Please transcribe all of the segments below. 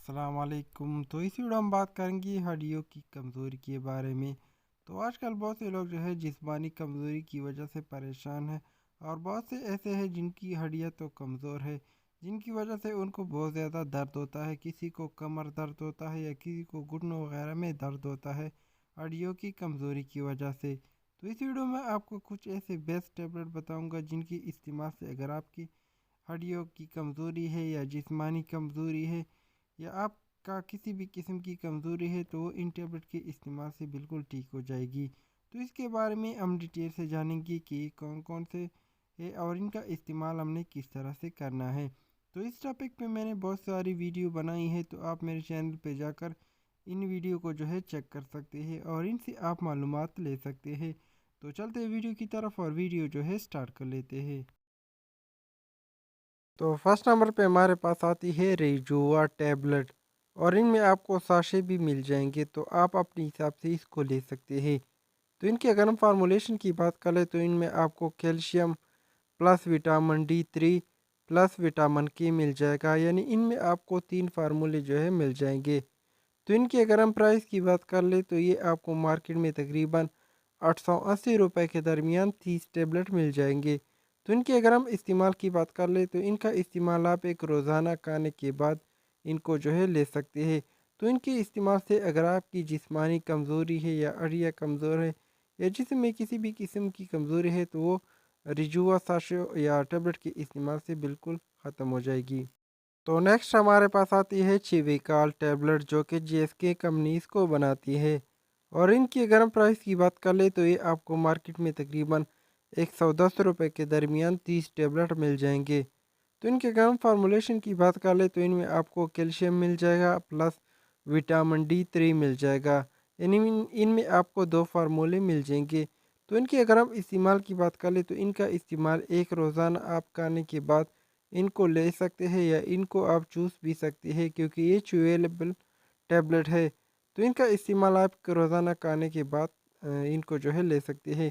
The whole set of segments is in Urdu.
السلام علیکم۔ تو اس ویڈیو ہم بات کریں گے ہڈیوں کی کمزوری کے بارے میں۔ تو آج کل بہت سے لوگ جو ہے جسمانی کمزوری کی وجہ سے پریشان ہیں، اور بہت سے ایسے ہیں جن کی ہڈیاں تو کمزور ہے، جن کی وجہ سے ان کو بہت زیادہ درد ہوتا ہے۔ کسی کو کمر درد ہوتا ہے یا کسی کو گھٹنوں وغیرہ میں درد ہوتا ہے ہڈیوں کی کمزوری کی وجہ سے۔ تو اس ویڈیو میں آپ کو کچھ ایسے بیسٹ ٹیبلٹ بتاؤں گا جن کی استعمال سے اگر آپ کی ہڈیوں کی کمزوری ہے یا جسمانی کمزوری ہے یا آپ کا کسی بھی قسم کی کمزوری ہے، تو وہ ان ٹیبلٹ کے استعمال سے بالکل ٹھیک ہو جائے گی۔ تو اس کے بارے میں ہم ڈیٹیل سے جانیں گے کہ کون کون سے ہے اور ان کا استعمال ہم نے کس طرح سے کرنا ہے۔ تو اس ٹاپک پہ میں نے بہت ساری ویڈیو بنائی ہے، تو آپ میرے چینل پہ جا کر ان ویڈیو کو جو ہے چیک کر سکتے ہیں اور ان سے آپ معلومات لے سکتے ہیں۔ تو چلتے ہیں ویڈیو کی طرف اور ویڈیو جو ہے سٹارٹ کر لیتے ہیں۔ تو فرسٹ نمبر پہ ہمارے پاس آتی ہے ریجوا ٹیبلٹ، اور ان میں آپ کو ساشے بھی مل جائیں گے، تو آپ اپنے حساب سے اس کو لے سکتے ہیں۔ تو ان کی اگر ہم فارمولیشن کی بات کریں تو ان میں آپ کو calcium plus vitamin D3 plus vitamin کے مل جائے گا، یعنی ان میں آپ کو 3 فارمولے جو ہے مل جائیں گے۔ تو ان کی اگر ہم پرائس کی بات کر لیں تو یہ آپ کو مارکیٹ میں تقریباً 880 روپے کے درمیان 30 ٹیبلٹ مل جائیں گے۔ تو ان کی اگر ہم استعمال کی بات کر لیں تو ان کا استعمال آپ ایک روزانہ کھانے کے بعد ان کو جو ہے لے سکتے ہیں۔ تو ان کے استعمال سے اگر آپ کی جسمانی کمزوری ہے یا ہڈیاں کمزور ہے یا جسم میں کسی بھی قسم کی کمزوری ہے، تو وہ ریجوا ساشو یا ٹیبلٹ کے استعمال سے بالکل ختم ہو جائے گی۔ تو نیکسٹ ہمارے پاس آتی ہے چیویکال ٹیبلٹ، جو کہ GSK کمپنی اس کو بناتی ہے، اور ان کی اگر ہم پرائس کی بات کر لیں تو یہ آپ کو مارکیٹ میں تقریباً 110 روپے کے درمیان 30 ٹیبلٹ مل جائیں گے۔ تو ان کے اگر ہم فارمولیشن کی بات کر لیں تو ان میں آپ کو کیلشیم مل جائے گا پلس وٹامن D3 مل جائے گا، یعنی ان میں آپ کو 2 فارمولے مل جائیں گے۔ تو ان کی اگر ہم استعمال کی بات کر لیں تو ان کا استعمال ایک روزانہ آپ کھانے کے بعد ان کو لے سکتے ہیں، یا ان کو آپ چوس بھی سکتے ہیں کیونکہ یہ چویلیبل ٹیبلٹ ہے۔ تو ان کا استعمال آپ روزانہ کھانے کے بعد ان کو جو ہے لے سکتے ہیں۔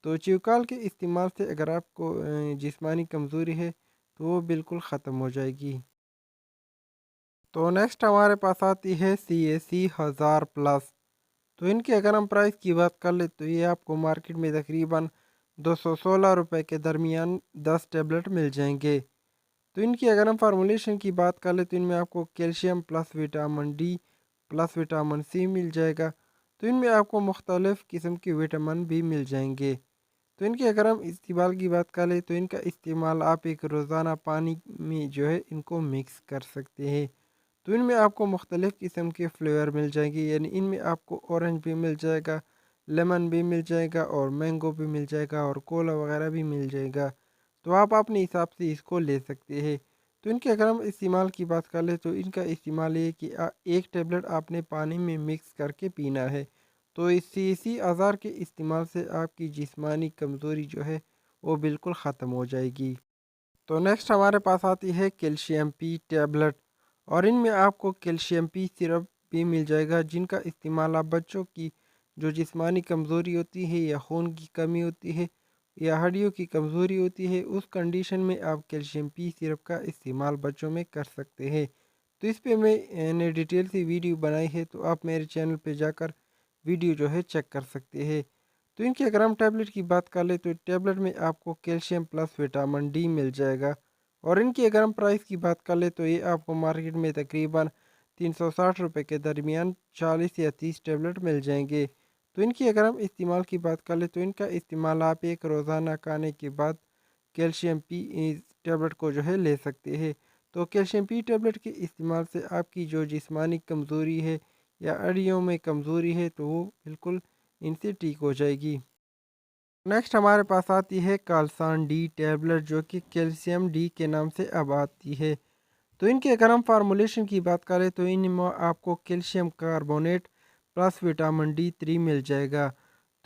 تو چیوکال کے استعمال سے اگر آپ کو جسمانی کمزوری ہے تو وہ بالکل ختم ہو جائے گی۔ تو نیکسٹ ہمارے پاس آتی ہے CAC 1000 پلس۔ تو ان کی اگر ہم پرائس کی بات کر لیں تو یہ آپ کو مارکیٹ میں تقریباً 216 روپے کے درمیان 10 ٹیبلٹ مل جائیں گے۔ تو ان کی اگر ہم فارمولیشن کی بات کر لیں تو ان میں آپ کو calcium plus vitamin D plus vitamin C مل جائے گا۔ تو ان میں آپ کو مختلف قسم کے وٹامن بھی مل جائیں گے۔ تو ان کی اگر ہم استعمال کی بات کریں تو ان کا استعمال آپ ایک روزانہ پانی میں جو ہے ان کو مکس کر سکتے ہیں۔ تو ان میں آپ کو مختلف قسم کے فلیور مل جائیں گے، یعنی ان میں آپ کو اورنج بھی مل جائے گا، لیمن بھی مل جائے گا، اور مینگو بھی مل جائے گا، اور کولا وغیرہ بھی مل جائے گا۔ تو آپ اپنے حساب سے اس کو لے سکتے ہیں۔ تو ان کے اگر ہم استعمال کی بات کر لیں تو ان کا استعمال یہ کہ ایک ٹیبلٹ آپ نے پانی میں مکس کر کے پینا ہے۔ تو اس CAC 1000 کے استعمال سے آپ کی جسمانی کمزوری جو ہے وہ بالکل ختم ہو جائے گی۔ تو نیکسٹ ہمارے پاس آتی ہے کیلشیم P ٹیبلٹ، اور ان میں آپ کو کیلشیم P سرپ بھی مل جائے گا، جن کا استعمال آپ بچوں کی جو جسمانی کمزوری ہوتی ہے یا خون کی کمی ہوتی ہے یا ہڈیوں کی کمزوری ہوتی ہے، اس کنڈیشن میں آپ کیلشیم P سرپ کا استعمال بچوں میں کر سکتے ہیں۔ تو اس پہ میں نے ڈیٹیل سی ویڈیو بنائی ہے، تو آپ میرے چینل پہ جا کر ویڈیو جو ہے چیک کر سکتے ہیں۔ تو ان کی اگر ہم ٹیبلٹ کی بات کر لیں تو ٹیبلٹ میں آپ کو کیلشیم پلس وٹامن D مل جائے گا، اور ان کی اگر ہم پرائس کی بات کر لیں تو یہ آپ کو مارکیٹ میں تقریباً 360 روپے کے درمیان 40 یا 30 ٹیبلٹ مل جائیں گے۔ تو ان کی اگر ہم استعمال کی بات کر لیں تو ان کا استعمال آپ ایک روزانہ کھانے کے بعد کیلشیم P ٹیبلٹ کو جو ہے لے سکتے ہیں۔ تو کیلشیم P ٹیبلٹ کے استعمال سے آپ کی جو جسمانی کمزوری ہے یا ہڈیوں میں کمزوری ہے تو وہ بالکل ان سے ٹھیک ہو جائے گی۔ نیکسٹ ہمارے پاس آتی ہے کالسان D ٹیبلٹ، جو کہ کیلشیم D کے نام سے اب آتی ہے۔ تو ان کے اگر ہم فارمولیشن کی بات کریں تو ان میں آپ کو calcium carbonate plus vitamin D3 مل جائے گا۔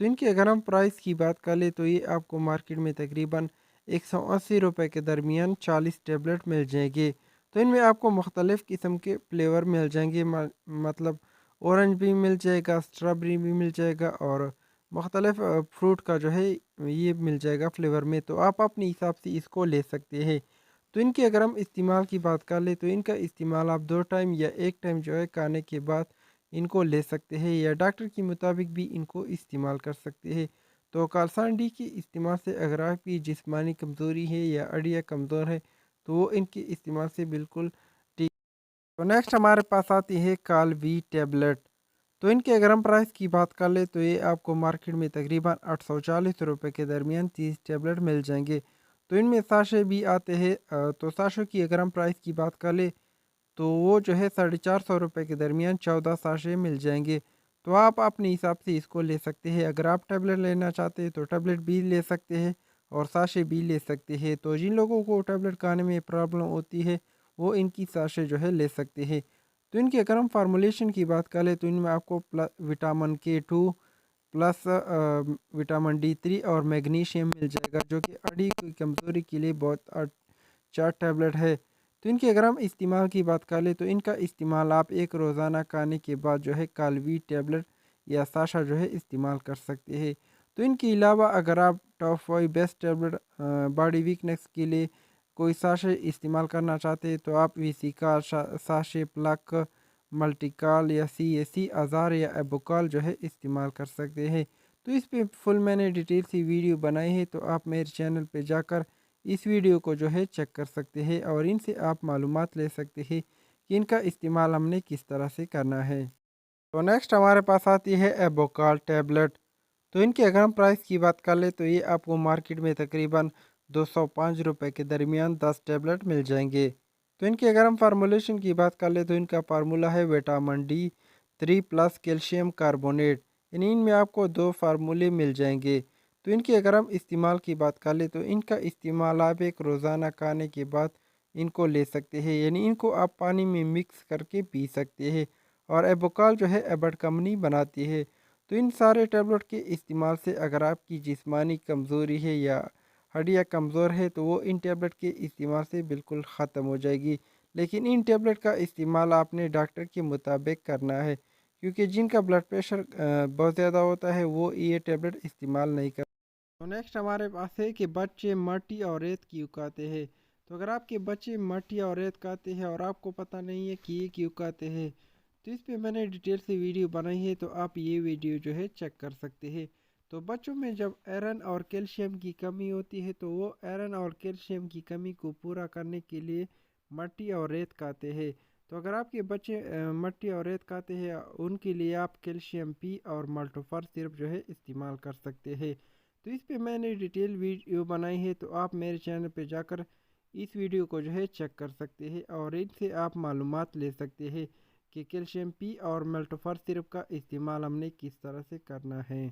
تو ان کی اگر ہم پرائس کی بات کر لیں تو یہ آپ کو مارکیٹ میں تقریباً 180 روپے کے درمیان 40 ٹیبلٹ مل جائیں گے۔ تو ان میں آپ کو مختلف قسم کے فلیور مل جائیں گے، مطلب اورنج بھی مل جائے گا، اسٹرابری بھی مل جائے گا، اور مختلف فروٹ کا جو ہے یہ مل جائے گا فلیور میں۔ تو آپ اپنے حساب سے اس کو لے سکتے ہیں۔ تو ان کے اگر ہم استعمال کی بات کر لیں تو ان کا استعمال آپ 2 ٹائم یا 1 ٹائم جو ہے کھانے کے بعد ان کو لے سکتے ہیں، یا ڈاکٹر کے مطابق بھی ان کو استعمال کر سکتے ہیں۔ تو کالسان ڈی کے استعمال سے اگر آپ کی جسمانی کمزوری ہے یا اڑیاں کمزور ہے تو وہ ان کے استعمال سے بالکل ٹھیک۔ تو نیکسٹ ہمارے پاس آتی ہے کال وی ٹیبلٹ۔ تو ان کے اگر ہم پرائس کی بات کر لیں تو یہ آپ کو مارکیٹ میں تقریباً 840 روپے کے درمیان 30 ٹیبلٹ مل جائیں گے۔ تو ان میں ساشے بھی آتے ہیں، تو ساشوں کی اگر ہم پرائس کی بات کر لیں تو وہ جو ہے 450 روپے کے درمیان 14 ساشے مل جائیں گے۔ تو آپ اپنے حساب سے اس کو لے سکتے ہیں، اگر آپ ٹیبلٹ لینا چاہتے ہیں تو ٹیبلٹ بھی لے سکتے ہیں اور ساشے بھی لے سکتے ہیں۔ تو جن لوگوں کو ٹیبلٹ کھانے میں پرابلم ہوتی ہے وہ ان کی ساشے جو ہے لے سکتے ہیں۔ تو ان کی اگر ہم فارمولیشن کی بات کریں تو ان میں آپ کو vitamin K2 plus vitamin D3 اور میگنیشیم مل جائے گا، جو کہ اڑی کی کمزوری کے لیے بہت اچھا ٹیبلٹ ہے۔ تو ان کے اگر ہم استعمال کی بات کر لیں تو ان کا استعمال آپ ایک روزانہ کھانے کے بعد جو ہے کالوی ٹیبلٹ یا ساشا جو ہے استعمال کر سکتے ہیں۔ تو ان کے علاوہ اگر آپ top 5 best tablet body weakness کے لیے کوئی ساشے استعمال کرنا چاہتے ہیں تو آپ ویسیکا ساشے پلک ملٹی کال یا CAC آزار یا ایبوکال جو ہے استعمال کر سکتے ہیں۔ تو اس پہ فل میں نے ڈیٹیل سی ویڈیو بنائی ہے، تو آپ میرے چینل پہ جا کر اس ویڈیو کو جو ہے چیک کر سکتے ہیں اور ان سے آپ معلومات لے سکتے ہیں کہ ان کا استعمال ہم نے کس طرح سے کرنا ہے۔ تو نیکسٹ ہمارے پاس آتی ہے ایبوکال ٹیبلٹ۔ تو ان کی اگر ہم پرائس کی بات کر لیں تو یہ آپ کو مارکیٹ میں تقریباً 205 روپے کے درمیان 10 ٹیبلٹ مل جائیں گے۔ تو ان کی اگر ہم فارمولیشن کی بات کر لیں تو ان کا فارمولا ہے vitamin D3 plus calcium carbonate, یعنی ان میں آپ کو 2 فارمولے مل جائیں گے۔ تو ان کی اگر ہم استعمال کی بات کر لیں تو ان کا استعمال آپ ایک روزانہ کھانے کے بعد ان کو لے سکتے ہیں، یعنی ان کو آپ پانی میں مکس کر کے پی سکتے ہیں، اور ایبوکال جو ہے ایبٹ کمپنی بناتی ہے۔ تو ان سارے ٹیبلٹ کے استعمال سے اگر آپ کی جسمانی کمزوری ہے یا ہڈیاں کمزور ہے تو وہ ان ٹیبلٹ کے استعمال سے بالکل ختم ہو جائے گی، لیکن ان ٹیبلٹ کا استعمال آپ نے ڈاکٹر کے مطابق کرنا ہے، کیونکہ جن کا بلڈ پریشر بہت زیادہ ہوتا ہے وہ یہ ٹیبلٹ استعمال نہیں کر۔ تو نیکسٹ ہمارے پاس ہے کہ بچے مٹی اور ریت کیوں کھاتے ہیں۔ تو اگر آپ کے بچے مٹی اور ریت کھاتے ہیں اور آپ کو پتہ نہیں ہے کہ یہ کیوں کھاتے ہیں تو اس پہ میں نے ڈیٹیل سے ویڈیو بنائی ہے، تو آپ یہ ویڈیو جو ہے چیک کر سکتے ہیں۔ تو بچوں میں جب آئرن اور کیلشیم کی کمی ہوتی ہے تو وہ آئرن اور کیلشیم کی کمی کو پورا کرنے کے لیے مٹی اور ریت کھاتے ہیں۔ تو اگر آپ کے بچے مٹی اور ریت کھاتے ہیں ان کے لیے آپ کیلشیم پی اور ملٹوفر سرپ جو ہے استعمال کر سکتے ہیں۔ تو اس پہ میں نے ڈیٹیل ویڈیو بنائی ہے، تو آپ میرے چینل پہ جا کر اس ویڈیو کو جو ہے چیک کر سکتے ہیں اور ان سے آپ معلومات لے سکتے ہیں کہ کیلشیم پی اور ملٹوفر سرپ کا استعمال ہم نے کس طرح سے کرنا ہے۔